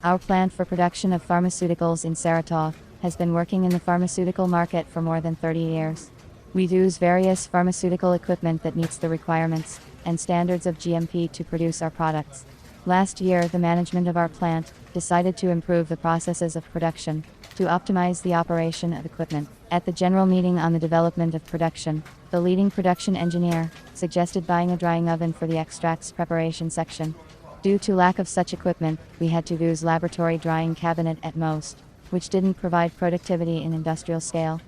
Our plant for production of pharmaceuticals in Saratov has been working in the pharmaceutical market for more than 30 years. We use various pharmaceutical equipment that meets the requirements and standards of GMP to produce our products. Last year, the management of our plant decided to improve the processes of production to optimize the operation of equipment. At the general meeting on the development of production, the leading production engineer suggested buying a drying oven for the extracts preparation section. Due to lack of such equipment, we had to use laboratory drying cabinet at most, which didn't provide productivity in industrial scale.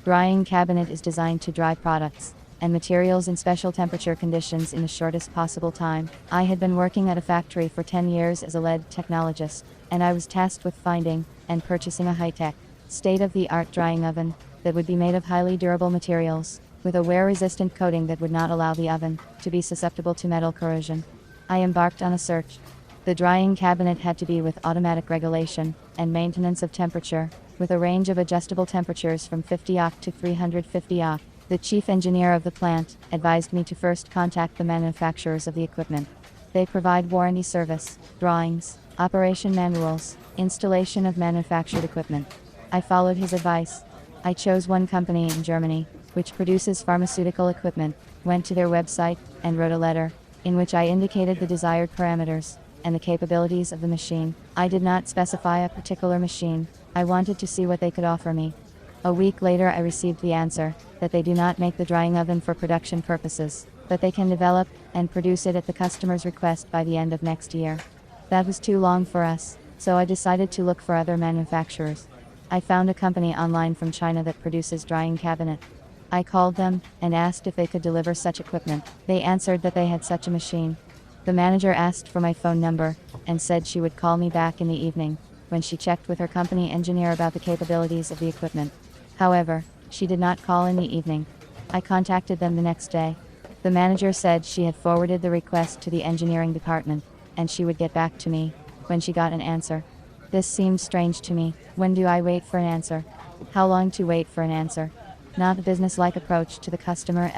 Drying cabinet is designed to dry products and materials in special temperature conditions in the shortest possible time. I had been working at a factory for 10 years as a lead technologist, and I was tasked with finding and purchasing a high-tech, state-of-the-art drying oven that would be made of highly durable materials, with a wear-resistant coating that would not allow the oven to be susceptible to metal corrosion. I embarked on a search. The drying cabinet had to be with automatic regulation and maintenance of temperature, with a range of adjustable temperatures from 50 oC to 350 oC. The chief engineer of the plant advised me to first contact the manufacturers of the equipment. They provide warranty service, drawings, operation manuals, installation of manufactured equipment. I followed his advice. I chose one company in Germany, which produces pharmaceutical equipment, went to their website, and wrote a letter, in which I indicated the desired parameters and the capabilities of the machine. I did not specify a particular machine. I wanted to see what they could offer me. A week later I received the answer that they do not make the drying oven for production purposes, but they can develop and produce it at the customer's request by the end of next year. That was too long for us, so I decided to look for other manufacturers. I found a company online from China that produces drying cabinet. I called them and asked if they could deliver such equipment. They answered that they had such a machine. The manager asked for my phone number and said she would call me back in the evening when she checked with her company engineer about the capabilities of the equipment. However, she did not call in the evening. I contacted them the next day. The manager said she had forwarded the request to the engineering department and she would get back to me when she got an answer. This seemed strange to me. When do I wait for an answer? How long to wait for an answer? Not a business-like approach to the customer.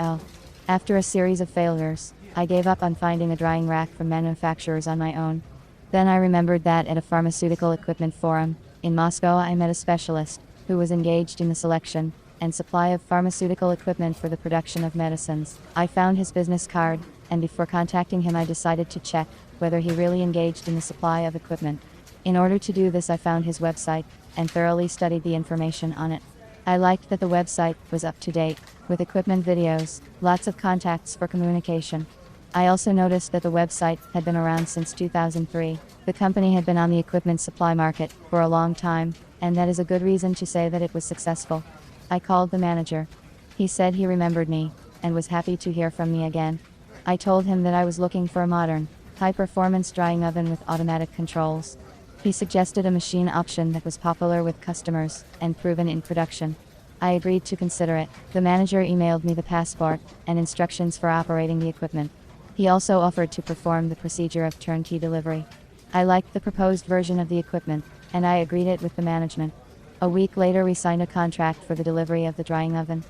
After a series of failures, I gave up on finding a drying rack from manufacturers on my own. Then I remembered that at a pharmaceutical equipment forum in Moscow I met a specialist who was engaged in the selection and supply of pharmaceutical equipment for the production of medicines. I found his business card, and before contacting him I decided to check whether he really engaged in the supply of equipment. In order to do this I found his website and thoroughly studied the information on it. I liked that the website was up to date, with equipment videos, lots of contacts for communication. I also noticed that the website had been around since 2003. The company had been on the equipment supply market for a long time, and that is a good reason to say that it was successful. I called the manager. He said he remembered me and was happy to hear from me again. I told him that I was looking for a modern, high-performance drying oven with automatic controls. He suggested a machine option that was popular with customers and proven in production. I agreed to consider it. The manager emailed me the passport and instructions for operating the equipment. He also offered to perform the procedure of turnkey delivery. I liked the proposed version of the equipment, and I agreed it with the management. A week later we signed a contract for the delivery of the drying oven.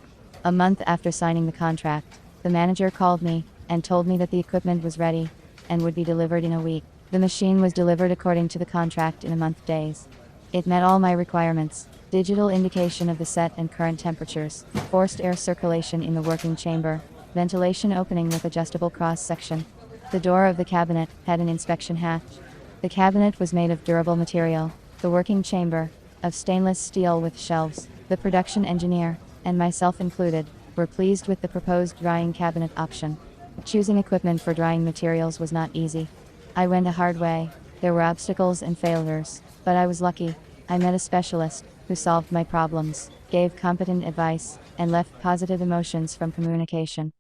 A month after signing the contract, the manager called me and told me that the equipment was ready and would be delivered in a week. The machine was delivered according to the contract in a month days. It met all my requirements: digital indication of the set and current temperatures, forced air circulation in the working chamber, ventilation opening with adjustable cross-section. The door of the cabinet had an inspection hatch. The cabinet was made of durable material, the working chamber of stainless steel with shelves. The production engineer, and myself included, were pleased with the proposed drying cabinet option. Choosing equipment for drying materials was not easy. I went a hard way. There were obstacles and failures, but I was lucky. I met a specialist who solved my problems, gave competent advice, and left positive emotions from communication.